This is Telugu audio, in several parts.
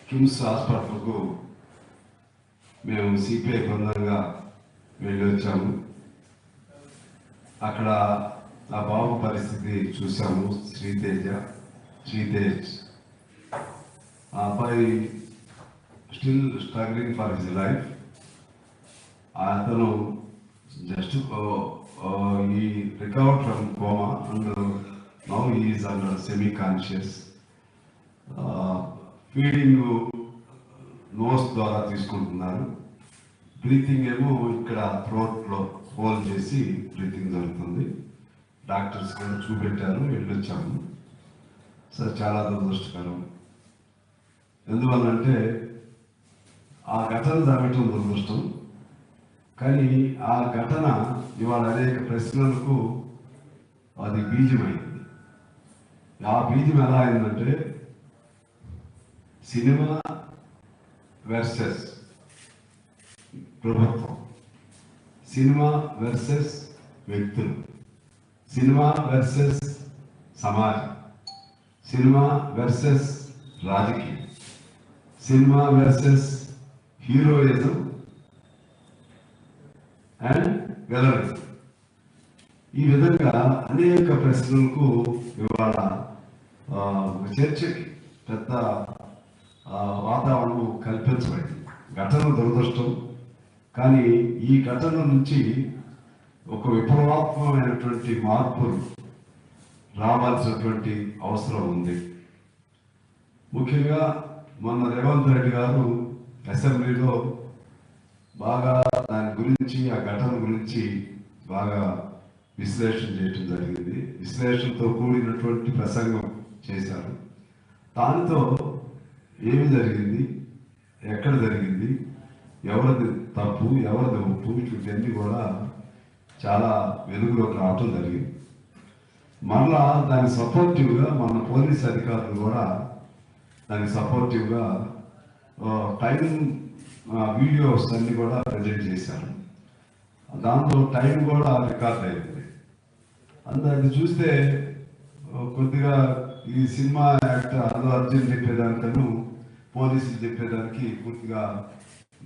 కిమ్స్ హాస్పిటల్కు మేము సిపిఐ బృందంగా వెళ్ళి వచ్చాము. అక్కడ ఆ బాబు పరిస్థితి చూసాము. శ్రీతేజ్ ఆ అబ్బాయి still struggling for his life. అతను జస్ట్ ఈ recovered from coma and now he is under semi conscious. Feeding nose ద్వారా తీసుకుంటున్నారు. బ్రీతింగ్ ఏమో ఇక్కడ థ్రోట్లో హోల్ చేసి బ్రీతింగ్ జరుగుతుంది. డాక్టర్స్ కూడా చూపెట్టారు, వెళ్ళొచ్చాము. సార్ చాలా దురదృష్టకరం. ఎందువల్లంటే ఆ ఘటన జరగటం దురదృష్టం, కానీ ఆ ఘటన ఇవాళ అనేక ప్రశ్నలకు అది బీజమైంది. ఆ బీజం ఎలా అయిందంటే సినిమా వర్సెస్ ప్రభుత్వం, సినిమా వర్సెస్ వ్యక్తులు, సినిమా వర్సెస్ సమాజం, సినిమా వర్సెస్ రాజకీయం, సినిమా వర్సెస్ హీరోయిజం అండ్ వెలరిజం. ఈ విధంగా అనేక ప్రశ్నలకు ఇవాళ చర్చకి పెద్ద వాతావరణం కల్పించబడింది. ఘటన దురదృష్టం, కానీ ఈ ఘటన నుంచి ఒక విప్లవాత్మకమైనటువంటి మార్పులు రావాల్సినటువంటి అవసరం ఉంది. ముఖ్యంగా మొన్న రేవంత్ రెడ్డి గారు అసెంబ్లీలో బాగా దాని గురించి, ఆ ఘటన గురించి బాగా విశ్లేషణ చేయడం జరిగింది. విశ్లేషణతో కూడినటువంటి ప్రసంగం చేశారు. దానితో ఏమి జరిగింది, ఎక్కడ జరిగింది, ఎవరిది తప్పు, ఎవరిది ఒప్పు, ఇవన్నీ కూడా చాలా వెలుగులోకి రావటం జరిగింది. మళ్ళా దానికి సపోర్టివ్గా మన పోలీస్ అధికారులు కూడా దానికి సపోర్టివ్గా టైం వీడియోస్ అన్ని కూడా ప్రజెంట్ చేశారు. దాంతో టైం కూడా రికార్డ్ అయింది. అది చూస్తే కొద్దిగా ఈ సినిమా యాక్టర్ అల్లు అర్జున్ చెప్పేదానికను పోలీసులు చెప్పేదానికి పూర్తిగా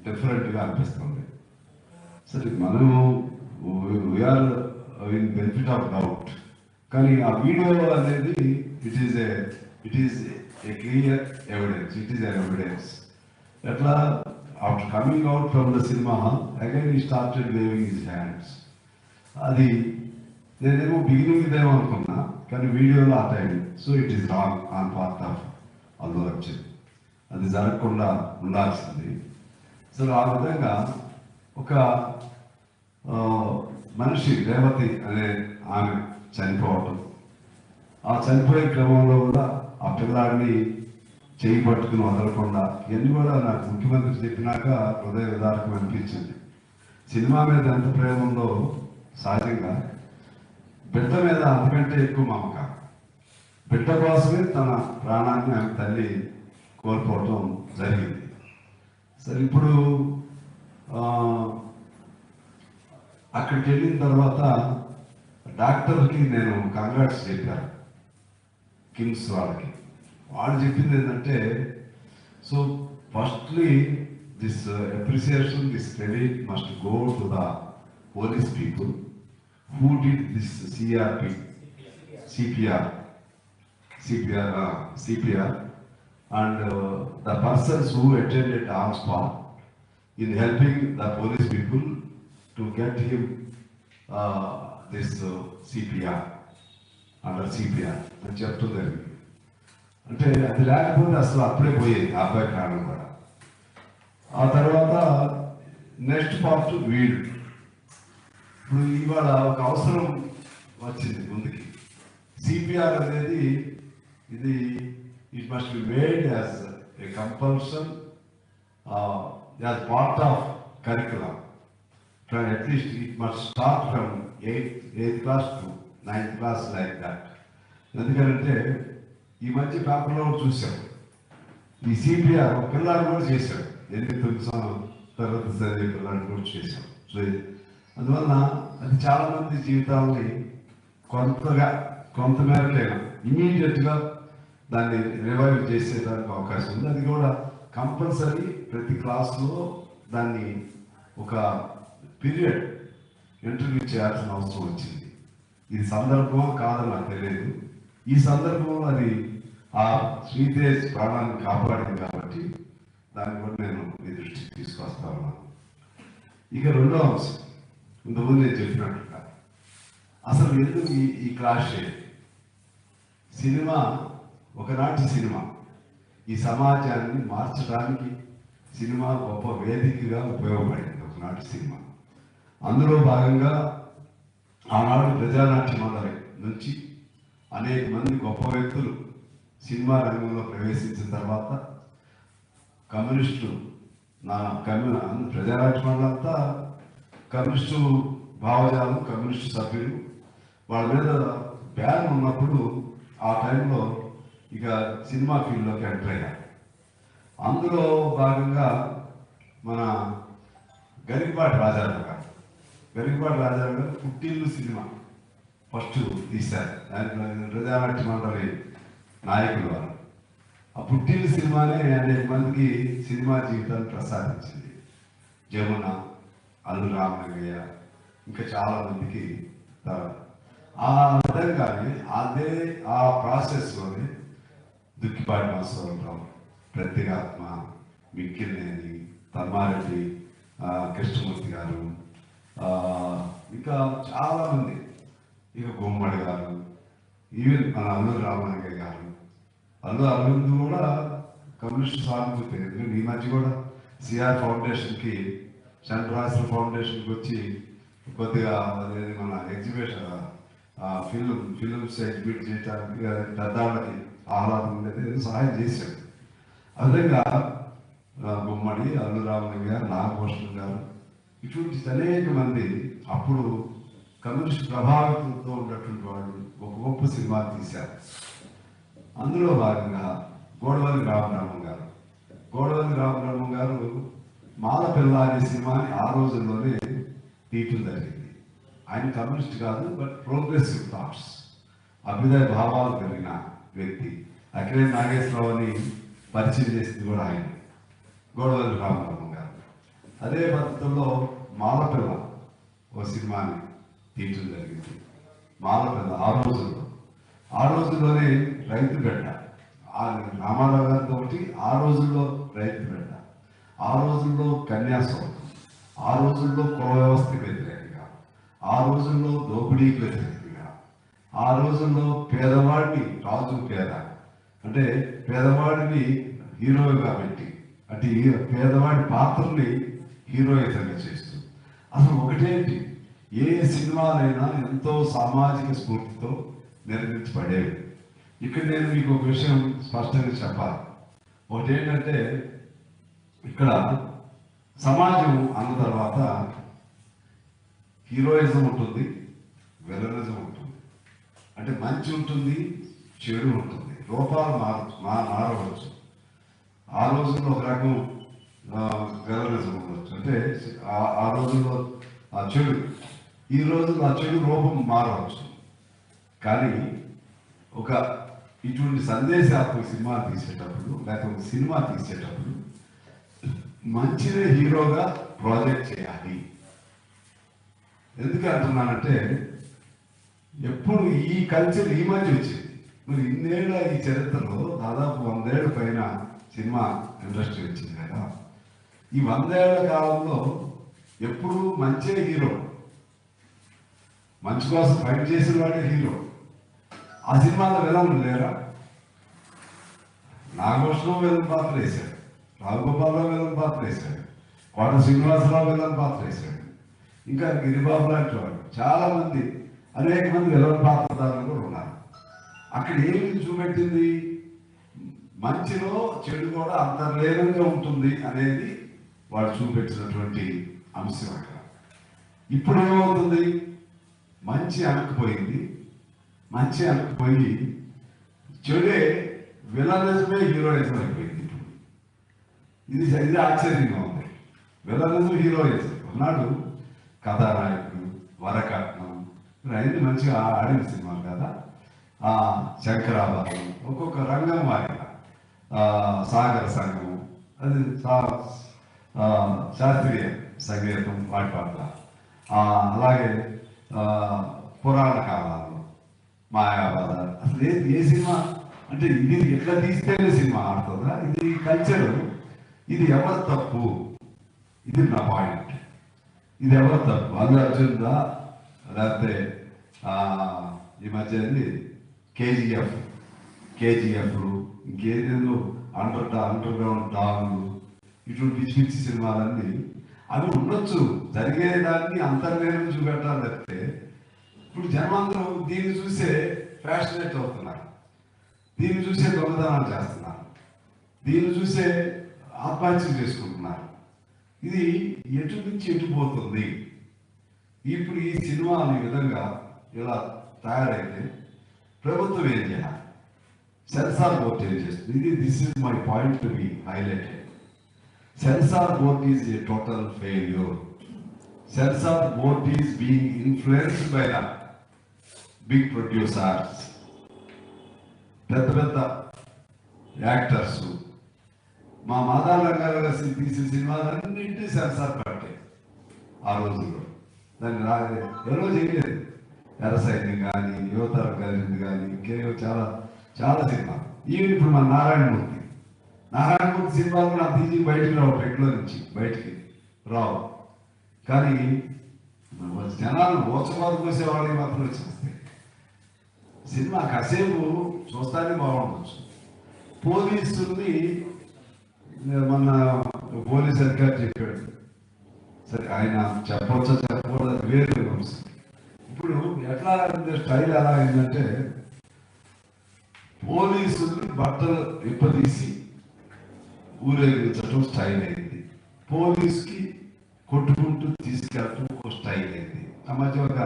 డిఫరెంట్గా అనిపిస్తుంది. సరే, మనము we are in benefit of doubt, కానీ ఆ వీడియో అనేది it is a clear evidence. It is an evidence. ఎట్లా after coming out from the cinema hall again he started waving his hands. అది నేనేమో బిగినింగ్ ఇదేమో అనుకున్నా, కానీ వీడియోలో ఆ time. So it is wrong on part of Allu Arjun. అది జరగకుండా ఉండాల్సింది. సో ఆ విధంగా ఒక మనిషి రేవతి అనే ఆమె చనిపోవటం, ఆ చనిపోయే క్రమంలో కూడా ఆ పిల్లాడిని చేయి పట్టుకుని వదలకుండా, ఇవన్నీ కూడా నాకు ముఖ్యమంత్రి చెప్పినాక హృదయ విదారకం అనిపించింది. సినిమా మీద ఎంత ప్రేమ ఉందో సహజంగా బిడ్డ మీద అంతకంటే ఎక్కువ మమకారం. బిడ్డ కోసమే తన ప్రాణాన్ని ఆమె తల్లి కోల్పోవటం జరిగింది. సరే, ఇప్పుడు అక్కడికి వెళ్ళిన తర్వాత డాక్టర్కి నేను కంగ్రాట్స్ చెప్పాను, కిమ్స్ వాళ్ళకి. వాళ్ళు చెప్పింది ఏంటంటే, so firstly this appreciation, this credit must go to the police people who did this CPR and the persons who attended on spot in helping the police people to get him this CPR under CPR అని చెప్తూ జరిగింది. అంటే అది లేకపోతే అసలు అప్పుడే పోయేది ఆ అబ్బాయి ప్రాణం కూడా. ఆ తర్వాత నెక్స్ట్ పార్ట్ వీళ్ళు. ఇప్పుడు ఇవాళ ఒక అవసరం వచ్చింది ముందుకి. సిపిఆర్ అనేది ఇది it must be made as a compulsion, as part of curriculum. At least it must start from 8th class to 9th class like that. ఎందుకంటే ఈ మధ్య పేపర్లో చూసాం, ఈ సిపిఆర్ ఒక పిల్లాడు కూడా చేశాడు, 8వ తరగతి చదివే పిల్లాడు కూడా చేశాం. సో అందువల్ల అది చాలా మంది జీవితాలని కొంతమేరకైనా ఇమీడియట్గా దాన్ని రివైవ్ చేసేదానికి అవకాశం ఉంది. అది కూడా కంపల్సరీ ప్రతి క్లాస్లో దాన్ని ఒక పీరియడ్ ఇంటర్వ్యూ చేయాల్సిన అవసరం వచ్చింది. ఇది సందర్భం కాదని నాకు తెలియదు. ఈ సందర్భంలో అది ఆ శ్రీతేజ్ ప్రాణాన్ని కాపాడింది కాబట్టి దాన్ని కూడా నేను మీ దృష్టికి తీసుకొస్తా ఉన్నాను. ఇక రెండో అంశం, ఇంతకుముందు నేను చెప్పినట్టుగా అసలు ఎందుకు ఈ క్లాష్ సినిమా, ఒకనాటి సినిమా ఈ సమాజాన్ని మార్చడానికి సినిమా గొప్ప వేదికగా ఉపయోగపడింది. ఒకనాటి సినిమా అందులో భాగంగా ఆనాడు ప్రజానాట్య మండలి నుంచి అనేక మంది గొప్ప వ్యక్తులు సినిమా రంగంలో ప్రవేశించిన తర్వాత కమ్యూనిస్టులు ప్రజానాట్య మండలి అంతా కమ్యూనిస్టు భావజాలం, కమ్యూనిస్టు సభ్యులు, వాళ్ళ మీద బ్యాన్ ఉన్నప్పుడు ఆ టైంలో ఇక సినిమా ఫీల్డ్లోకి ఎంటర్ అయ్యారు. అందులో భాగంగా మన గరికపాటి రాజారావు గారు పుట్టిల్లు సినిమా ఫస్ట్ తీశారు. దానికి ప్రజానాట్య మండలి నాయకులు వారు. ఆ పుట్టిల్లు సినిమానే అనేక మందికి సినిమా జీవితాన్ని ప్రసాదించింది. జమున, అల్లు రామలింగయ్య, ఇంకా చాలా మందికి. ఆ విధంగానే ఆ ప్రాసెస్లోనే దుక్కిపాటి మాస్వరరావు, ప్రత్యేగాత్మ, మిక్కిలినేని, తమ్మారెడ్డి, కృష్ణమూర్తి గారు, ఇంకా చాలామంది, ఇక గుమ్మడి గారు, ఈవెన్ మన అల్లు రామలింగయ్య గారు, అల్లు అరవింద్ కూడా కమ్యూనిస్ట్ సానుభూతి. ఎందుకంటే ఈ మధ్య కూడా సిఆర్ ఫౌండేషన్కి, చంద్రరాశ్ర ఫౌండేషన్కి వచ్చి కొద్దిగా మన ఎగ్జిబిషన్ ఫిల్మ్స్ ఎగ్జిబిట్ చేయడానికి పెద్దవాళ్ళకి ఆహ్లాదం ఉండేది, సహాయం చేశాడు. ఆ విధంగా గుమ్మడి, అల్లు రామలింగయ్య, నాగభూషణ్ గారు, ఇటువంటి అనేక మంది అప్పుడు కమ్యూనిస్ట్ ప్రభావితంతో ఉన్నటువంటి వాళ్ళు ఒక గొప్ప సినిమా తీశారు. అందులో భాగంగా గోడవల్లి రామబ్రహ్మం గారు మాలపిల్ల అనే సినిమాని ఆ రోజుల్లోనే తీయటం జరిగింది. ఆయన కమ్యూనిస్ట్ కాదు, బట్ ప్రోగ్రెసివ్ థాట్స్, అభ్యుదయ భావాలు కలిగిన వ్యక్తి. అక్కడే నాగేశ్వరరావుని పరిచయం చేసింది కూడా ఆయన, గోడవల్లి రామబ్రహ్మం గారు. అదే పద్ధతిలో మాలపిల్ల ఓ సినిమాని తీయటం జరిగింది. మాలపిల్ల ఆ రోజుల్లోనే రైతు బిడ్డ, రామారావు గారితో ఒకటి, ఆ రోజుల్లో రైతు బిడ్డ, ఆ రోజుల్లో కన్యాశోకం, ఆ రోజుల్లో కుల వ్యవస్థకి వ్యతిరేకంగా, ఆ రోజుల్లో దోపిడీకి వ్యతిరేకంగా, ఆ రోజుల్లో పేదవాడిని రాజు పేద అంటే పేదవాడిని హీరోగా పెట్టి, అంటే పేదవాడి పాత్రని హీరోయిజంగా చేస్తూ, అసలు ఒకటేంటి, ఏ సినిమాలైనా ఎంతో సామాజిక స్ఫూర్తితో నిర్మించబడేవి. ఇక్కడ నేను మీకు ఒక విషయం స్పష్టంగా చెప్పాలి. ఒకటేంటంటే, ఇక్కడ సమాజం అన్న తర్వాత హీరోయిజం ఉంటుంది, విలనిజం ఉంటుంది. అంటే మంచి ఉంటుంది, చెడు ఉంటుంది, రూపాలు మారవచ్చు. ఆ రోజుల్లో ఒక రకం విలనిజం ఉండవచ్చు, అంటే ఆ రోజుల్లో ఆ చెడు, ఈ రోజుల్లో ఆ చెడు రూపం మారవచ్చు. కానీ ఒక ఇటువంటి సందేశాత్మక సినిమా తీసేటప్పుడు, లేకపోతే సినిమా తీసేటప్పుడు మంచినే హీరోగా ప్రాజెక్ట్ చేయాలి. ఎందుకు అంటున్నానంటే, ఎప్పుడు ఈ కల్చర్ ఈ మధ్య వచ్చింది. మరి ఇన్నేళ్ల ఈ చరిత్రలో దాదాపు 100 ఏళ్ళ పైన సినిమా ఇండస్ట్రీ వచ్చింది కదా. ఈ 100 ఏళ్ల కాలంలో ఎప్పుడు మంచే హీరో, మంచి కోసం ఫైట్ చేసిన వాడే హీరో. ఆ సినిమాలో విలన్లు లేరా? నాగభూషణం విలన్ పాత్ర వేశాడు, రాఘగోపాలరావు విలన్ పాత్ర వేశాడు, కోట శ్రీనివాసరావు విలన్ పాత్ర వేశాడు, ఇంకా గిరిబాబు లాంటి వాడు, చాలా మంది, అనేక మంది విలన్ పాత్రదారులు కూడా ఉన్నారు. అక్కడ ఏమి చూపెట్టింది? మంచిలో చెడు కూడా అంతర్లీనంగా ఉంటుంది అనేది వాడు చూపెట్టినటువంటి అంశం. అక్కడ ఇప్పుడు ఏమవుతుంది? మంచి అనకపోయింది, మంచి అనకపోయి చెడే విలనిజమే హీరోయిజం అయిపోయింది. ఇది ఆశ్చర్యంగా ఉంది. Villainism heroism. ఉన్నాడు కథానాయకుడు, వరకట్నం, అన్ని మంచిగా ఆడిన సినిమాలు కదా. శంకరాభరణం, ఒక్కొక్క రంగం వారిగా, సాగర సంఘం, అది శాస్త్రీయ సంగీతం వాటి పాడతా. అలాగే పురాణ కాలాల్లో మాయాబాధ. అసలు ఏ సినిమా అంటే ఇది ఎట్లా తీస్తేనే సినిమా ఆడుతుందా? ఇది కల్చర్. ఇది ఎవరు తప్పు? ఇది నా పాయింట్. ఇది ఎవరు తప్పు? అల్లు అర్జున్దా, లేకపోతే ఈ మధ్య కేజీఎఫ్లు ఇంకేదేదో అండర్ గ్రౌండ్ డాన్లు, ఇటువంటి పిచ్చి పిచ్చి సినిమాలన్నీ అవి ఉండొచ్చు. జరిగేదాన్ని అంతర్వేదం చూపెట్టాలి తప్పితే ఇప్పుడు జనమందరూ దీన్ని చూసే ఫ్యాషనేట్ అవుతున్నారు, దీన్ని చూసే దొంగతనాలు చేస్తున్నారు, దీన్ని చూసే ఆత్మహత్యలు చేసుకుంటున్నారు. ఇది ఎటు నుంచి ఎటుపోతుంది? ఇప్పుడు ఈ సినిమాలు ఈ విధంగా ఇలా తయారైతే ప్రభుత్వం ఏం చేయాలి? సెన్సార్ బోర్డ్ ఏం చేస్తుంది? This is my point to be highlighted. Censor board is a total failure. Censor board is being influenced by the big producers. పెద్ద పెద్ద యాక్టర్స్. మా మాదాల రంగారావు గారు తీసిన సినిమాలన్నింటి సెన్సార్ పట్టే ఆ రోజుల్లో. దాన్ని ఎవరో చేయలేదు. ఎరసైని కానీ, యువతరం కలిగింది కానీ, ఇంకేవో చాలా చాలా సినిమాలు. ఈవెన్ ఇప్పుడు మన నారాయణమూర్తి సినిమాలు కూడా అంత ఈజీ బయటికి రావు, పెట్లో నుంచి బయటికి రావు. కానీ జనాలు మోసబాదు కోసేవాళ్ళకి మాత్రం వచ్చేస్తాయి. సినిమా కాసేపు చూస్తానే బాగుండొచ్చు. పోలీసుల్ని మన పోలీస్ అధికారి చెప్పాడు, సరే ఆయన చెప్పవచ్చో చెప్పకూడదు, అది వేరే అంశం. ఇప్పుడు ఎట్లా స్టైల్ ఎలా అయిందంటే పోలీసుల్ని బట్టలు విప్పదీసి ఊరేగించడం స్టైల్ అయింది. పోలీస్కి కొట్టుకుంటూ తీసుకెళ్ళటం ఒక స్టైల్ అయింది. ఆ మధ్య ఒక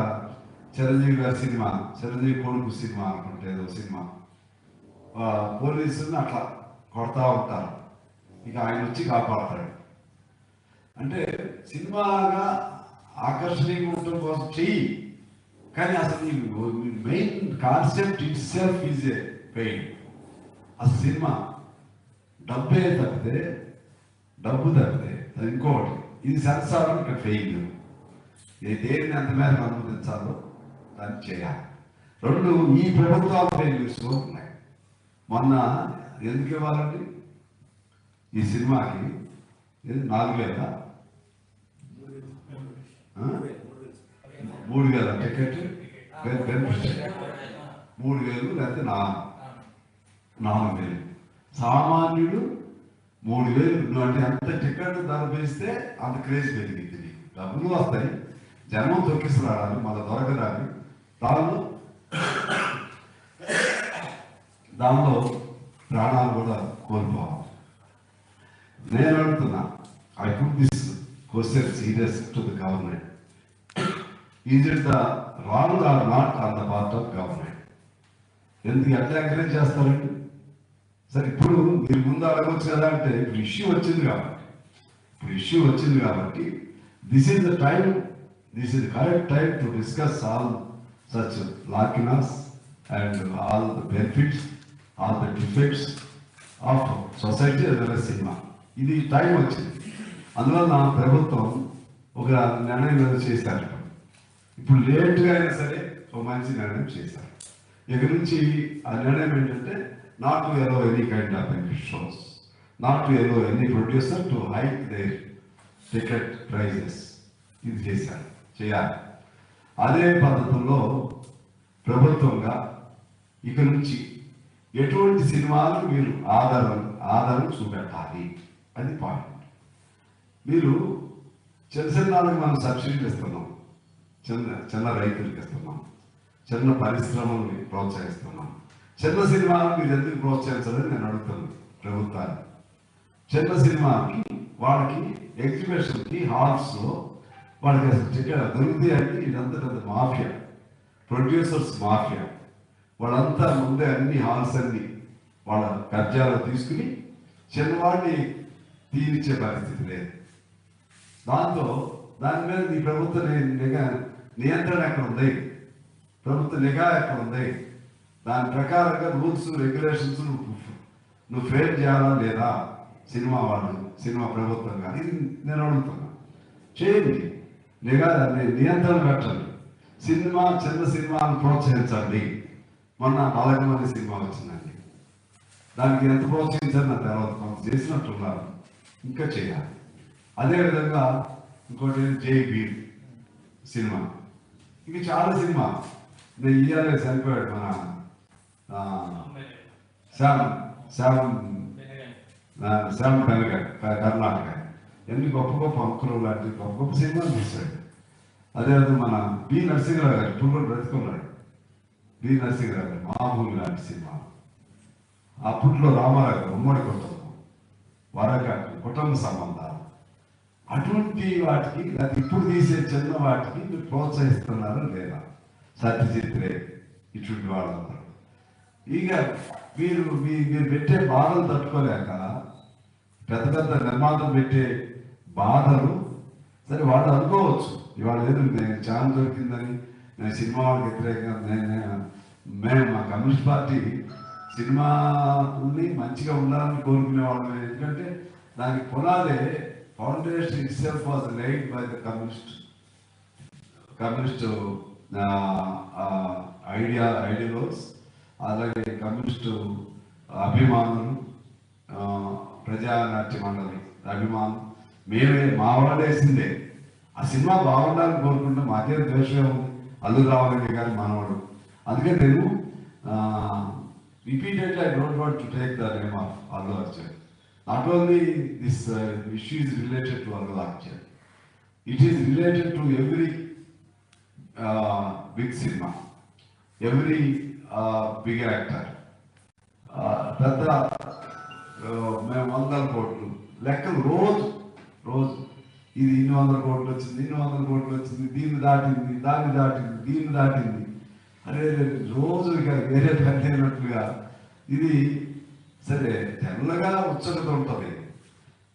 చిరంజీవి గారి సినిమా, చిరంజీవి కొడుకు సినిమా అనుకుంటే ఏదో సినిమా, పోలీసుల్ని అట్లా కొడతా ఉంటారు, ఇక ఆయన వచ్చి కాపాడతాడు. అంటే సినిమాగా ఆకర్షణీయంగా ఉండటం కోసం చెయ్యి, కానీ అసలు main concept it self is a pain. అసలు సినిమా డబ్బు తప్పితే అది ఇంకోటి. ఇది సెన్సార్ ఇక్కడ ఫెయిల్. దేన్ని ఎంత మేరకు అనుమతించాలో దాన్ని చేయాలి. రెండు ఈ ప్రభుత్వాలు ఫెయిల్యూర్స్ ఉన్నాయి. మొన్న ఎందుకు ఇవ్వాలండి ఈ సినిమాకి? 4,000 3,000 టికెట్ బెనిఫిట్, 3,000 లేకపోతే 4,000. సామాన్యుడు 3,000 అంటే అంత టికెట్ ధర వేస్తే అంత క్రేజ్ పెరిగింది. డబ్బులు వస్తాయి, జనం తొక్కిస్తున్నాడు, మళ్ళీ దొరకరాని దానిలో ప్రాణాలు కూడా కోల్పోవాలి. నేను అడుగుతున్నా, I put this question serious to the government. Is it the wrong or not on the part of government? ఎందుకు ఎట్లా ఎంకరేజ్ చేస్తారండి? సరే ఇప్పుడు మీరు ముందు అడగవచ్చు కదా అంటే, ఇప్పుడు ఇష్యూ వచ్చింది కాబట్టి this is the time, this is the correct time to discuss all such లాకినాస్ and all the benefits, all the defects of society అదే సినిమా. ఇది టైం వచ్చింది. అందులో నా ప్రభుత్వం ఒక నిర్ణయం చేశారు. ఇప్పుడు లేట్గా అయినా సరే ఒక మంచి నిర్ణయం చేశారు. ఇక నుంచి ఆ నిర్ణయం ఏంటంటే, not to allow any kind of benefit shows, not to allow any producer to hike their ticket prices. ఇది చేయాలి. అదే పద్ధతుల్లో ప్రభుత్వంగా ఇక నుంచి ఎటువంటి సినిమాలకు మీరు ఆధారం చూపెట్టాలి, అది పాయింట్. మీరు చిన్నలకు మనం సబ్సిడీలు ఇస్తున్నాం, చిన్న రైతులకు ఇస్తున్నాం, చిన్న పరిశ్రమల్ని ప్రోత్సహిస్తున్నాం. చిన్న సినిమాలను మీరు ఎందుకు ప్రోత్సహించాలని నేను అడుగుతాను ప్రభుత్వాన్ని. చిన్న సినిమాకి వాళ్ళకి ఎగ్జిబిషన్కి హాల్స్లో వాళ్ళకి అసలు టికెట్ దొరుకుతాయి అంటే ఇదంతా పెద్ద మాఫియా, ప్రొడ్యూసర్స్ మాఫియా. వాళ్ళంతా ముందే అన్ని హాల్స్ అన్ని వాళ్ళ కబ్జాలో తీసుకుని చిన్నవాడిని తీర్చే పరిస్థితి లేదు. దాని మీద ఈ ప్రభుత్వ నియంత్రణ ఎక్కడ ఉంది? ప్రభుత్వ నిఘా ఎక్కడ ఉంది? దాని ప్రకారంగా రూల్స్ రెగ్యులేషన్స్ నువ్వు ఫ్రేమ్ చేయాలా లేదా? సినిమా వాళ్ళు, సినిమా ప్రభుత్వం కానీ నేను అడుగుతున్నా, చేయండి. నియంత్రణ పెట్టండి. సినిమా, చిన్న సినిమాను ప్రోత్సహించండి. మొన్న 4 మంది సినిమా వచ్చిందండి. దానికి ఎంత ప్రోత్సహించారు నా తర్వాత కొంత చేసినట్టున్నారు, ఇంకా చేయాలి. అదేవిధంగా ఇంకోటి జై భీమ్ సినిమా, ఇంక చాలా సినిమా. నేను ఇయ్యాలే చనిపోయాడు మన శ్యామ్ బెనగల్, కర్ణాటక. ఎన్ని గొప్ప గొప్ప అంకులు లాంటి గొప్ప గొప్ప సినిమాలు తీశాడు. అదేవిధంగా మన బి నరసింహరావు గారు ఇప్పుడు కూడా బ్రతుకున్నాడు. బి నరసింహరావు గారు మామూలు లాంటి సినిమా. అప్పట్లో రామారావు గారు ఉమ్మడి కుటుంబం, వరకట్టు, కుటుంబ సంబంధాలు, అటువంటి వాటికి అది ఇప్పుడు తీసే చిన్న వాటికి మీరు ప్రోత్సహిస్తున్నారా లేదా? సత్యజిత్ రే ఇటువంటి వాళ్ళందరూ ఇక మీరు పెట్టే బాధలు తట్టుకోలేక పెద్ద పెద్ద నిర్మాతలు పెట్టే బాధలు, సరే వాళ్ళు అనుకోవచ్చు ఇవాళ ఏదో నేను ఛాన్స్ దొరికిందని నేను సినిమా వాళ్ళకి వ్యతిరేకంగా మేము మా కమ్యూనిస్ట్ పార్టీ సినిమాని మంచిగా ఉండాలని కోరుకునే వాళ్ళమే. ఎందుకంటే దానికి పునాదే foundation itself was laid by the communist ideologies, అలాగే కమ్యూనిస్టు అభిమానులు, ప్రజానాట్య మండలి అభిమానం, మేమే మా వాళ్ళు వేసిందే. ఆ సినిమా బాగుండాలని కోరుకుంటే మాకే ద్వేషం ఉంది. అల్లు రామరెడ్డి గారి మనవాడు. అందుకే నేను repeatedly I don't want to take the name of Allu Arjun. Not only this issue is related to Allu Arjun, it is related to every big cinema, every big actor. పెద్ద మేము 100 కోట్లు లెక్కలు రోజు ఇది 200 కోట్లు వచ్చింది, 200 కోట్లు వచ్చింది, దీన్ని దాటింది, దాన్ని దాటింది, దీన్ని దాటింది. అరే రోజు ఇక వేరే పెద్దనట్టుగా ఇది. సరే తెల్లగా ఉత్సుకత ఉంటుంది,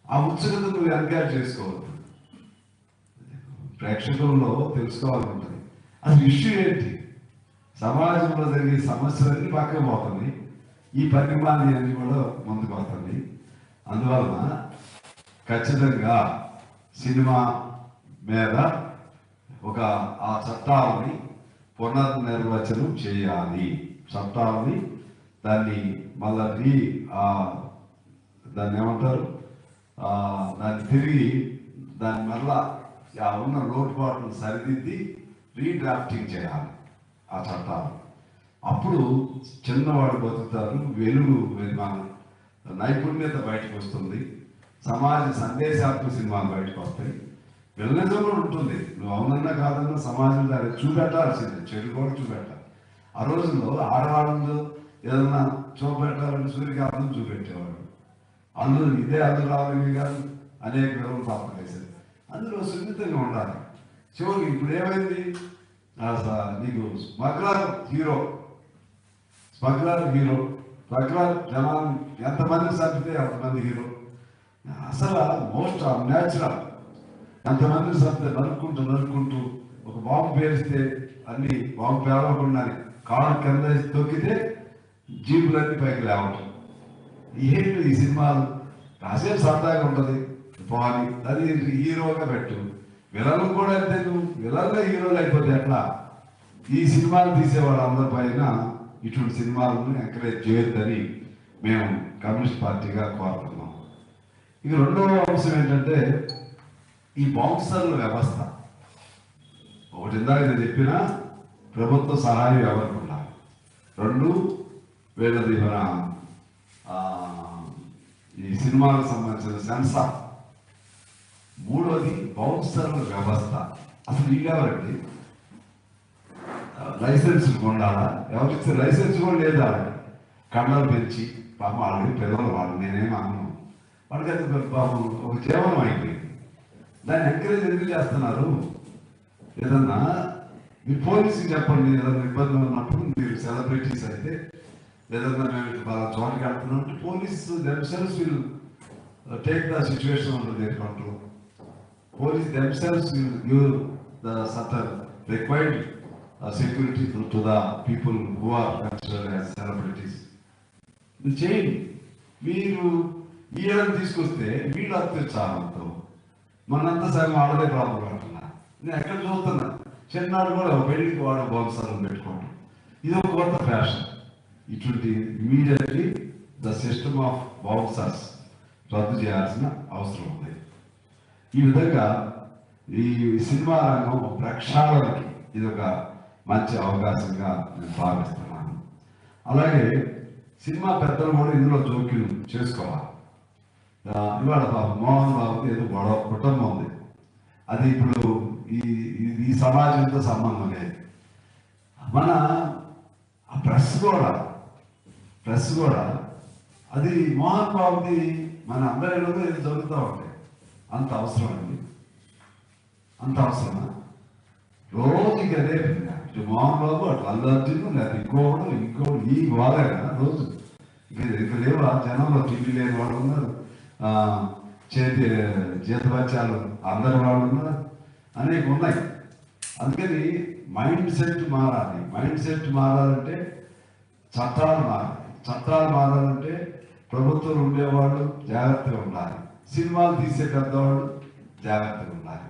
ఆ ఉత్సుకత నువ్వు ఎంకరేజ్ చేసుకోవద్దు. ప్రేక్షకుల్లో తెలుసుకోవాలనుంటుంది అసలు ఇష్యూ ఏంటి, సమాజంలో జరిగే సమస్యలన్నీ పక్కకు పోతుంది, ఈ పరిమాణాన్ని అన్ని కూడా ముందుకు వస్తుంది. అందువలన ఖచ్చితంగా సినిమా మీద ఆ చట్టాలని పునర్నిర్వచనం చేయాలి. చట్టాలని దాన్ని మళ్ళీ దాన్ని ఏమంటారు, దాన్ని తిరిగి దాని మళ్ళా ఉన్న లోటుపాట్లను సరిదిద్ది రీడ్రాఫ్టింగ్ చేయాలి ఆ చట్టాలు. అప్పుడు చిన్నవాడు బతుకుతారు, వెలుగు నైపుణ్యత బయటకు వస్తుంది, సమాజ సందేశాత్మక సినిమాలు బయటకు వస్తాయి. విలనిజం కూడా ఉంటుంది, నువ్వు అవునన్నా కాదన్నా సమాజం దాన్ని చూపెట్టాల్సిందే, చెడు కూడా చూపెట్టాలి. ఆ రోజుల్లో ఆడవాళ్ళు ఏదన్నా చూపెట్టాలంటే సూర్యకాంతం చూపెట్టేవాడు. అందులో ఇదే అల్లు రామలింగ గారు అనేక వివరాలు పాత్ర వేశారు. అందులో సున్నితంగా ఉండాలి. చివరికి ఇప్పుడు ఏమైంది, నీకు స్మగ్లర్ హీరో జనాలు ఎంతమంది చంపితే అంతమంది హీరో. అసలు మోస్ట్ న్యాచురల్. ఎంతమంది చంపితే నరుక్కుంటూ ఒక బాంబు పేరిస్తే అన్ని బాంబు పేలవకుండా కారు కింద తొక్కితే జీపులన్నీ పైకి లేవటం. ఏంటి ఈ సినిమాలు రాసే సరదాగా ఉంటుంది పోని, అది హీరోగా పెట్టు. విలన్లు కూడా అంతే, నువ్వు విలన్లో హీరోలు అయిపోతే ఎట్లా? ఈ సినిమాలు తీసేవాళ్ళు అందరి పైన ఇటువంటి సినిమాలను ఎంకరేజ్ చేయొద్దని మేము కమ్యూనిస్ట్ పార్టీగా కోరుతున్నాం. ఇక రెండవ అంశం ఏంటంటే ఈ బౌన్సర్ల వ్యవస్థ. ఒకటి ఇందాక నేను చెప్పిన ప్రభుత్వ సహాయం ఎవరికి ఉండాలి, 2 వీళ్ళది మన ఈ సినిమాలకు సంబంధించిన సెన్సార్, 3వది బౌన్సర్ల వ్యవస్థ. అసలు వీళ్ళెవరండి? లైసెన్స్ ఉండాలా? ఎవరికి లైసెన్స్ కూడా లేదా? కళ్ళలు పెంచి పాపం ఆల్రెడీ పిల్లలు వాళ్ళు, నేనేం అన్నాను వాళ్ళకి అది పాపం ఒక జీవనం అయిపోయింది. దాన్ని ఎంకరేజ్ ఎందుకు చేస్తున్నారు? ఏదన్నా మీరు పోలీసుకి చెప్పండి, ఏదన్నా ఇబ్బందులు ఉన్నప్పుడు మీరు సెలబ్రిటీస్ అయితే ఏదన్నా మేము వాళ్ళ చోటకి వెళ్తున్నామంటే police themselves will take the situation under their control. Police themselves will give the certain required security to the people who are considered as celebrities. చేయండి. మీరు వీళ్ళని తీసుకొస్తే వీళ్ళు అత్యుత్సాహంతో మనంతా సగం వాళ్ళదే ప్రాబ్లం అంటున్నా. నేను ఎక్కడ చూస్తున్నా చిన్నాడు కూడా పెళ్లికి వాడు బౌన్సర్లు పెట్టుకోవడం, ఇది ఒక కొత్త ఫ్యాషన్. ఇటువంటి immediately the system of bouncers రద్దు చేయాల్సిన అవసరం ఉంది. ఈ విధంగా ఈ సినిమా రంగం ప్రక్షాళనకి ఇది ఒక మంచి అవకాశంగా నేను భావిస్తున్నాను. అలాగే సినిమా పెద్దలు కూడా ఇందులో జోక్యం చేసుకోవాలి. ఇవాళ మోహన్ బాబుకి ఏదో గొడవ కుటుంబం ఉంది, అది ఇప్పుడు ఈ సమాజంతో సంబంధం లేదు. మన ప్రెస్ కూడా అది మోహన్ బాబుది మన అందరిలో ఏదో జరుగుతూ ఉంటాయి. అంత అవసరం అండి, అంత అవసరమా? రోజుకి అదే ఇటు మోహన్ బాబు అటు అల్లు అర్జున్ లేదా ఇంకోడు ఈ వాదైనా రోజు ఇక లేవా? జనంలో టీవీ లేని వాళ్ళు ఉన్నారు, జీతభత్యాలు అందరి వాళ్ళు ఉన్నారు, అనేక ఉన్నాయి. అందుకని మైండ్ సెట్ మారాలి. మైండ్ సెట్ మారాలంటే చట్టాలు మారాలంటే ప్రభుత్వం ఉండేవాళ్ళు జాగ్రత్తగా ఉండాలి, సినిమాలు తీసే పెద్దవాళ్ళు జాగ్రత్తగా ఉండాలి.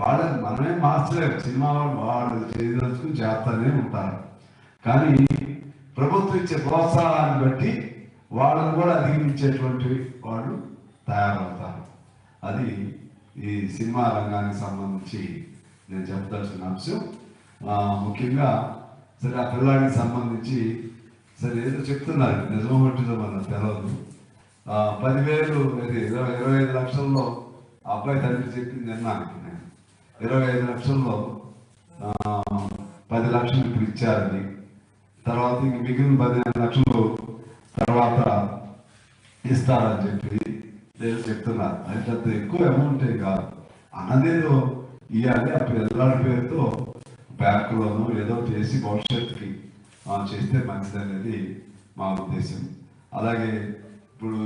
వాళ్ళని మనమే మార్చలేము, సినిమా వాళ్ళు చేయదలుచుకుని చేస్తూనే ఉంటారు. కానీ ప్రభుత్వం ఇచ్చే ప్రోత్సాహాన్ని బట్టి వాళ్ళని కూడా అధిగమించేటువంటి వాళ్ళు తయారవుతారు. అది ఈ సినిమా రంగానికి సంబంధించి నేను చెప్పదలసిన అంశం. ముఖ్యంగా సరే ఆ పిల్లాడికి సంబంధించి సరే ఏదో చెప్తున్నారు, నిజమో పట్టిందో మనకు తెలియదు. 10,000 25 లక్షల్లో అబ్బాయి తండ్రి చెప్పింది విన్నాను నేను. 25 లక్షల్లో 10 లక్షలు ఇప్పుడు ఇచ్చారని, తర్వాత ఇంక మిగిలిన 15 లక్షలు తర్వాత ఇస్తారని చెప్పి నేను చెప్తున్నారు. అంటే అంత ఎక్కువ అమౌంటే కాదు, అన్నదేదో ఇవ్వాలి. ఆ పిల్లాడి పేరుతో బ్యాంకులోనూ ఏదో చేసి భవిష్యత్తుకి చేస్తే మంచిదనేది మా ఉద్దేశం. అలాగే ఇప్పుడు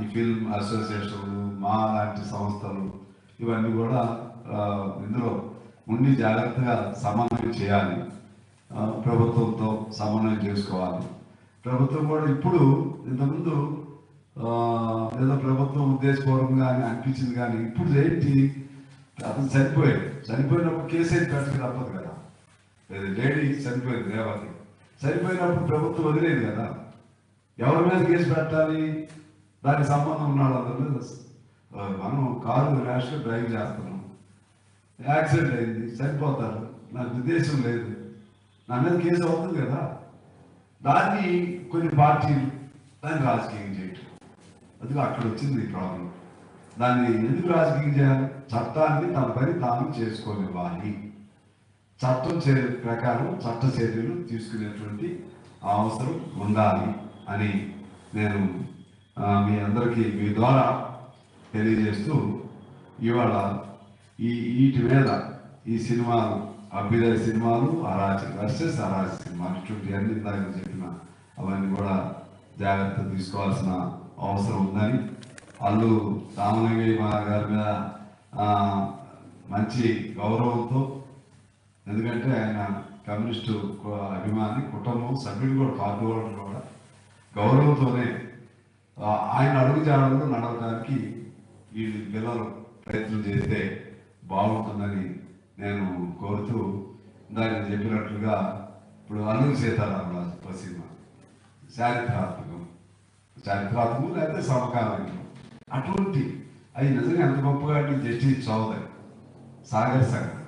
ఈ ఫిల్మ్ అసోసియేషన్లు మా లాంటి సంస్థలు ఇవన్నీ కూడా ఇందులో ఉండి జాగ్రత్తగా సమన్వయం చేయాలి, ప్రభుత్వంతో సమన్వయం చేసుకోవాలి. ప్రభుత్వం కూడా ఇప్పుడు ఇంతకుముందు ఏదో ప్రభుత్వం ఉద్దేశపూర్వకంగా అనిపించింది, కానీ ఇప్పుడు ఏంటి, అతను చనిపోయినప్పుడు కేసు అయితే పెట్టక తప్పదు కదా. లేడీ చనిపోయింది, రేవతి చనిపోయినప్పుడు ప్రభుత్వం వదిలేదు కదా, ఎవరి మీద కేసు పెట్టాలి? దానికి సంబంధం ఉన్నాడు అందరి మీద. మనం కారు ర్యాష్గా డ్రైవ్ చేస్తున్నాం, యాక్సిడెంట్ అయింది, చనిపోతారు, నాకు ఉద్దేశం లేదు, నా మీద కేసు అవుతుంది కదా. దాన్ని కొన్ని పార్టీలు దాన్ని రాజకీయం చేయటం, అది అక్కడ వచ్చింది ఈ ప్రాబ్లం. దాన్ని ఎందుకు రాజకీయం చేయాలి? చట్టాన్ని తన పని తాను చేసుకోనివ్వాలి, చట్టం ప్రకారం చట్ట చర్యలు తీసుకునేటువంటి అవసరం ఉండాలి అని నేను మీ అందరికీ మీ ద్వారా తెలియజేస్తూ, ఇవాళ వీటి మీద ఈ సినిమాలు, అభ్యుదయ సినిమాలు, అరాచక వర్సెస్ అరాచక సినిమాలు, ఇటువంటి అన్ని దాకా చెప్పిన అవన్నీ కూడా జాగ్రత్త తీసుకోవాల్సిన అవసరం ఉందని, అల్లు రామలింగయ్య గారి మీద మంచి గౌరవంతో, ఎందుకంటే ఆయన కమ్యూనిస్టు అభిమాని, కుటుంబం సభ్యులు కూడా, పార్టీ వాళ్ళు కూడా గౌరవంతోనే ఆయన అడుగుజాడల్లో నడవడానికి ఈ పిల్లలు ప్రయత్నం చేస్తే బాగుంటుందని నేను కోరుతూ, దాన్ని చెప్పినట్లుగా ఇప్పుడు అల్లూరి సీతారామరాజు సినిమా చారిత్రాత్మకం లేకపోతే సమకాలీనం, అటువంటి అవి నిజంగా ఎంత గొప్పగా జస్టిస్ చౌదరి, సాగర్ సంఘం,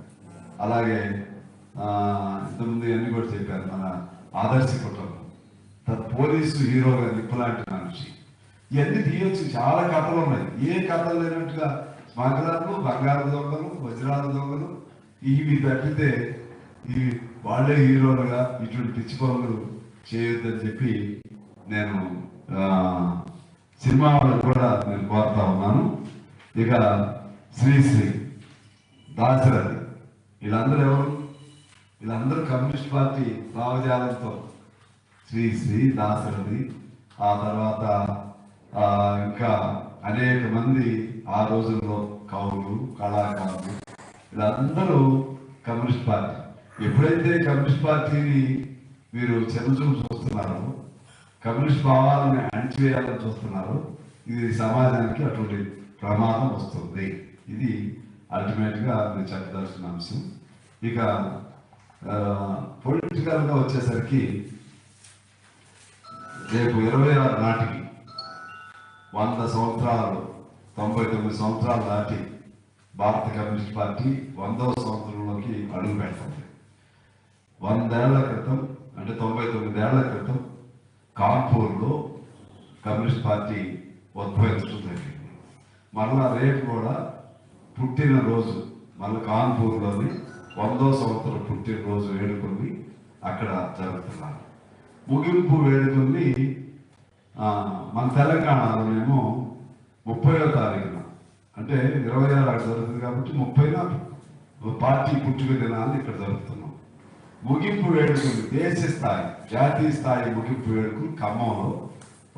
అలాగే ఇంతకుముందు అన్ని కూడా చెప్పారు, మన ఆదర్శ కుటుంబం, పోలీసు హీరోగా నిప్పులాంటి మనిషి, ఇవన్నీ తీయొచ్చు. చాలా కథలు ఉన్నాయి, ఏ కథలు లేనట్టుగా స్మగ్లర్లు, బంగారు దొంగలు, వజ్రాల దొంగలు, ఇవి తప్పితే ఈ వాళ్ళే హీరోలుగా ఇటువంటి పిచ్చి పనులు చేయొద్దని చెప్పి నేను సినిమా వాళ్ళకు కూడా నేను కోరుతా ఉన్నాను. ఇక శ్రీశ్రీ, దాశరథి, వీళ్ళందరూ ఎవరు? వీళ్ళందరూ కమ్యూనిస్ట్ పార్టీ భావజాలంతో శ్రీశ్రీ, దాశరథి, ఆ తర్వాత ఇంకా అనేక మంది ఆ రోజుల్లో కవులు, కళాకారులు, వీళ్ళందరూ కమ్యూనిస్ట్ పార్టీ. ఎప్పుడైతే కమ్యూనిస్ట్ పార్టీని మీరు చిన్నచూపు చూస్తున్నారో, కమ్యూనిస్ట్ భావాలని అణిచివేయాలని చూస్తున్నారో, ఇది సమాజానికి అటువంటి ప్రమాదం వస్తుంది. ఇది అల్టిమేట్గా నేను చెప్పదలసిన అంశం. ఇక పొలిటికల్గా వచ్చేసరికి రేపు 26 నాటికి 100 సంవత్సరాలు 99 సంవత్సరాలు దాటి భారత కమ్యూనిస్ట్ పార్టీ 100వ సంవత్సరంలోకి అడుగు పెడుతుంది. 100 ఏళ్ల క్రితం అంటే 99 ఏళ్ల క్రితం కాన్పూర్లో కమ్యూనిస్ట్ పార్టీ ఉద్భవించడం జరిగింది. మళ్ళా రేపు కూడా పుట్టినరోజు మళ్ళీ కాన్పూర్లోని 100వ సంవత్సరం పుట్టినరోజు వేడుకల్ని అక్కడ జరుగుతున్నారు. ముగింపు వేడుకల్ని మన తెలంగాణలోనేమో 30వ తారీఖున అంటే 26 అక్కడ జరుగుతుంది కాబట్టి 30న పార్టీ పుట్టుక దినాన్ని ఇక్కడ జరుపుతున్నాం. ముగింపు వేడుకలు దేశ స్థాయి జాతీయ స్థాయి ముగింపు వేడుకలు ఖమ్మంలో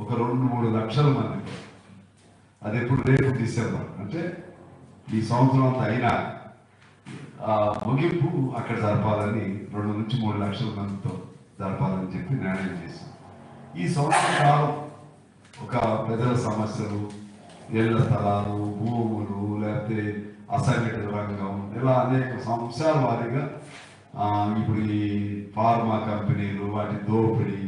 ఒక 2-3 లక్షల మంది. అది ఎప్పుడు రేపు డిసెంబర్ అంటే ఈ సంవత్సరం అంతా అయినా ముగింపు అక్కడ జరపాలని 2-3 లక్షల మందితో జరపాలని చెప్పి నిర్ణయం చేశాం. ఈ సంవత్సర కాలం ఒక ప్రజల సమస్యలు, ఇళ్ల స్థలాలు, భూములు, లేకపోతే అసంఘటిత రంగం, ఇలా అనేక అంశాల వారీగా ఇప్పుడు ఈ ఫార్మా కంపెనీలు వాటి దోపిడీ,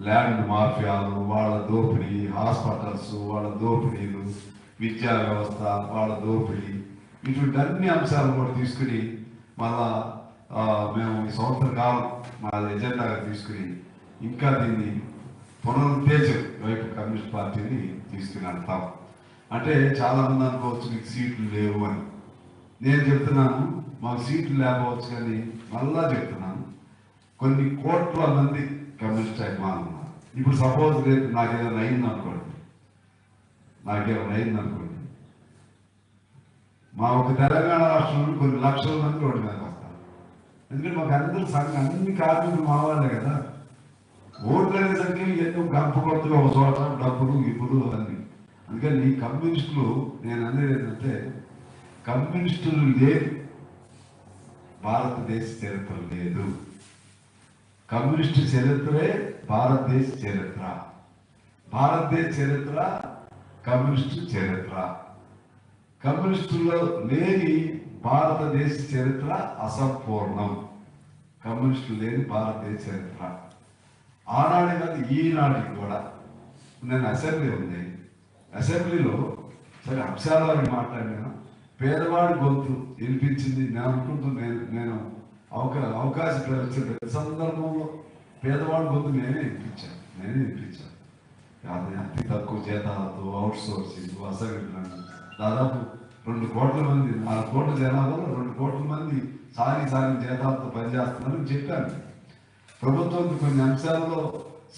ల్యాండ్ మాఫియాలు వాళ్ళ దోపిడీ, హాస్పిటల్స్ వాళ్ళ దోపిడీలు, విద్యా వ్యవస్థ వాళ్ళ దోపిడీ, ఇటువంటి అన్ని అంశాలు కూడా తీసుకుని మళ్ళా మేము ఈ సంవత్సర కాలం మా ఎజెండాగా తీసుకుని ఇంకా దీన్ని పునరుత్తేజం వైపు కమ్యూనిస్ట్ పార్టీని తీసుకుని వెళ్తాం. అంటే చాలామంది అనుకోవచ్చు మీకు సీట్లు లేవు అని. నేను చెప్తున్నాను మాకు సీట్లు లేకపోవచ్చు, కానీ మళ్ళా చెప్తున్నాను కొన్ని కోట్ల మంది కమ్యూనిస్ట్ అభిమానులు ఉన్నారు. ఇప్పుడు సపోజ్ రేపు నాకేమైనా అయిందనుకోండి మా ఒక తెలంగాణ రాష్ట్రంలో కొన్ని లక్షల మంది రోడ్డు మీద వస్తారు. ఎందుకంటే మాకు అందరూ అన్ని కార్మికులు మా వాళ్ళే కదా. ఓట్లు అనేసరికి ఎన్నో గంప కొత్తగా ఒక చోట డబ్బులు గిబ్బులు అన్నీ. అందుకని ఈ కమ్యూనిస్టులు నేను అనేది ఏంటంటే కమ్యూనిస్టులు లేదు భారతదేశ చరిత్ర లేదు. కమ్యూనిస్టు చరిత్రే భారతదేశ చరిత్ర. భారతదేశ చరిత్ర కమ్యూనిస్టు చరిత్ర. కమ్యూనిస్టుల్లో లేని భారతదేశ చరిత్ర అసంపూర్ణం. కమ్యూనిస్టులు లేని భారతదేశ చరిత్ర ఆనాడు కాదు ఈనాటికి కూడా. నేను అసెంబ్లీ ఉంది, అసెంబ్లీలో సరే అంశాల వారికి మాట్లాడినా పేదవాడి గొంతు వినిపించింది. నేను అనుకుంటున్నాను నేను అవకాశం వచ్చిన ప్రతి సందర్భంలో పేదవాడి గొంతు నేనే వినిపించాను. అతి తక్కువ జీతాలతో అవుట్ సోర్సింగ్ అసంఘటన దాదాపు 2 కోట్ల మంది 4 కోట్ల జనాభాలో 2 కోట్ల మంది సారి జీతాలతో పనిచేస్తున్నారని చెప్పాను. ప్రభుత్వం కొన్ని అంశాల్లో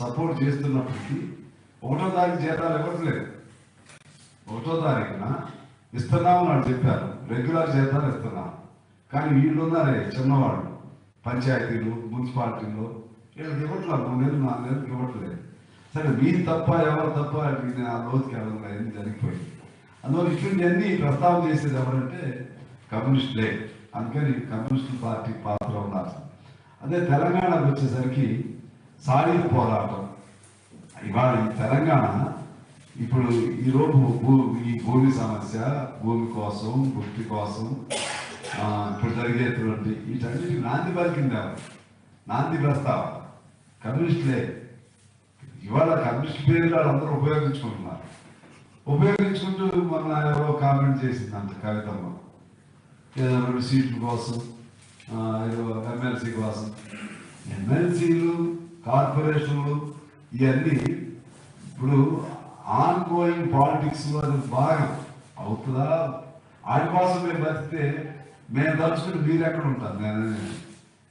సపోర్ట్ చేస్తున్నప్పటికీ 1వ తారీఖు జీతాలు ఇవ్వట్లేదు. 1వ తారీఖున ఇస్తున్నామని వాళ్ళు చెప్పారు, రెగ్యులర్ జీతాలు ఇస్తున్నాం. కానీ వీళ్ళు ఉన్నారే చిన్నవాళ్ళు పంచాయతీలు మున్సిపాలిటీల్లో వీళ్ళకి ఇవ్వట్లేదు. 3 నెలలు 4 నెలలకు ఇవ్వట్లేదు. సరే మీరు తప్ప ఎవరు తప్ప నేను ఆ లోతుకి వెళ్ళడం అన్నీ జరిగిపోయింది. అందువల్ల ఇటువంటివన్నీ ప్రస్తావన చేసేది ఎవరంటే కమ్యూనిస్టులే. అందుకని కమ్యూనిస్టు పార్టీ పాత్ర ఉన్నారు. అదే తెలంగాణకు వచ్చేసరికి సాయుధ పోరాటం. ఇవాళ ఈ తెలంగాణ ఇప్పుడు ఈరోజు ఈ భూమి సమస్య, భూమి కోసం, భక్తి కోసం ఇప్పుడు జరిగేటువంటి వీటన్నిటికి నాంది పలికింది ఎవరు? నాంది ప్రస్తావ కమ్యూనిస్టులే. ఇవాళ కమ్యూనిస్ట్ పేర్లు వాళ్ళందరూ ఉపయోగించుకుంటూ మొన్న ఎవరో కామెంట్ చేసింది అంత కవితమ్మ, ఏదో 2 సీట్ల కోసం, ఎమ్మెల్సీ కోసం. ఎమ్మెల్సీలు, కార్పొరేషన్లు ఇవన్నీ ఇప్పుడు ఆన్ గోయింగ్ పాలిటిక్స్లో అది బాగా అవుతుందా? వాటి కోసం మేము బతికితే మేము తలుచుకుంటే మీరు ఎక్కడ ఉంటారు?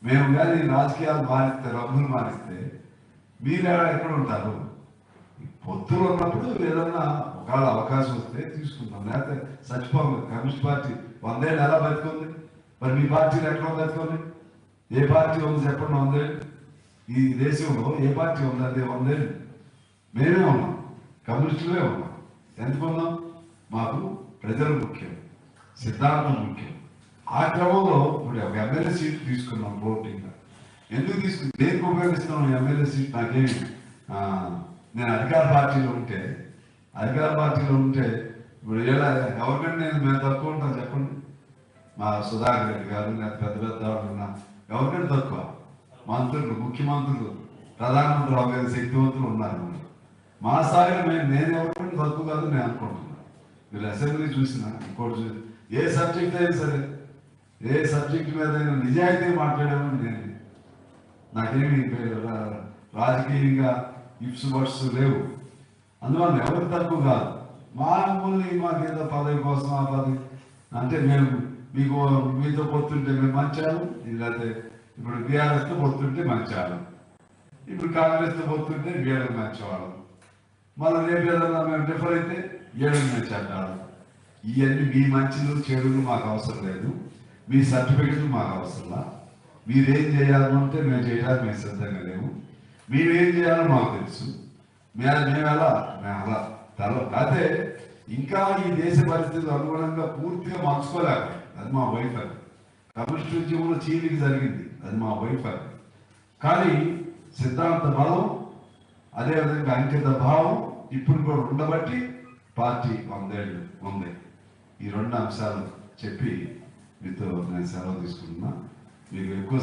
మేము కానీ రాజకీయాలు మారిస్తే, రంగులు మారిస్తే మీరు ఎక్కడ ఉంటారు? పొత్తులు ఉన్నప్పుడు ఏదన్నా ఒకవేళ అవకాశం వస్తే తీసుకుంటాం, లేకపోతే చచ్చిపోము. కమ్యూనిస్ట్ పార్టీ 100 ఏళ్ళు ఎలా బతుకుంది? మరి మీ పార్టీలు ఎక్కడ బతుకుంది? ఏ పార్టీ ఉంది చెప్పండి? 100 ఏళ్ళు ఈ దేశంలో ఏ పార్టీ ఉంది? అదే 100 ఏళ్ళు మేమే ఉన్నాం, కమ్యూనిస్టులే ఉన్నాం. ఎందుకు ఉన్నాం? మాకు ప్రజలు ముఖ్యం, సిద్ధాంతం ముఖ్యం. ఆ క్రమంలో ఇప్పుడు ఒక ఎమ్మెల్యే సీట్ తీసుకున్నాం ఓటింగ్. ఎందుకు తీసుకుని దేనికి ఉపయోగిస్తున్నాం ఎమ్మెల్యే సీట్? నాకేమి నేను అధికార పార్టీలో ఉంటే అధికార పార్టీలో ఉంటే ఇప్పుడు ఎవరికంటే నేను మేము తక్కువ ఉంటాం చెప్పండి. మా సుధాకర్ రెడ్డి గారు లేదా పెద్ద పెద్ద వాళ్ళు ఉన్నా ఎవరికంటే తక్కువ. మంత్రులు, ముఖ్యమంత్రులు, ప్రధానమంత్రి అవగానే శక్తివంతులు ఉన్నారు. మా స్థాయిలో నేను ఎవరికంటే తక్కువ కాదు నేను అనుకుంటున్నాను. మీరు అసెంబ్లీ చూసినా ఇంకోటి ఏ సబ్జెక్ట్ అయినా సరే, ఏ సబ్జెక్ట్ మీద అయినా నిజాయితీ మాట్లాడేవాడిని నేను. నాకేమి రాజకీయంగా ఇప్స్ బట్స్ లేవు. అందువల్ల ఎవరు తక్కువ కాదు. మాకేదో పదవి కోసం ఆ పదవి అంటే మేము మీతో పొత్తుంటే మేము మంచాము, లేకపోతే ఇప్పుడు బీఆర్ఎస్తో పొత్తుంటే మంచాము, ఇప్పుడు కాంగ్రెస్తో పొత్తుంటే వీళ్ళకి మంచివాళ్ళం, మళ్ళీ రేపు ఏదన్నా మేము డిఫర్ అయితే ఏళ్ళకి మంచాడు. ఇవన్నీ మీ మంచిలు చెడులు మాకు అవసరం లేదు, మీ సర్టిఫికెట్లు మాకు అవసరంలా. మీరేం చేయాలంటే మేము చేయడానికి మేము సిద్ధంగా లేవు. మేమేం చేయాలో మాకు తెలుసు. మేము అలా అయితే ఇంకా ఈ దేశ పరిస్థితులు అనుగుణంగా పూర్తిగా మార్చుకోలేక అది మా వైఫల్యం. కమ్యూనిస్ట్ ఉద్యమంలో చీలిక జరిగింది, అది మా వైఫల్యం. కానీ సిద్ధాంత బలం, అదేవిధంగా అంకిత భావం ఇప్పుడు కూడా ఉండబట్టి పార్టీ 100 ఏళ్ళు ఉంది. ఈ 2 అంశాలు చెప్పి మీతో నేను సెలవు తీసుకుంటున్నా. మీకు ఎక్కువ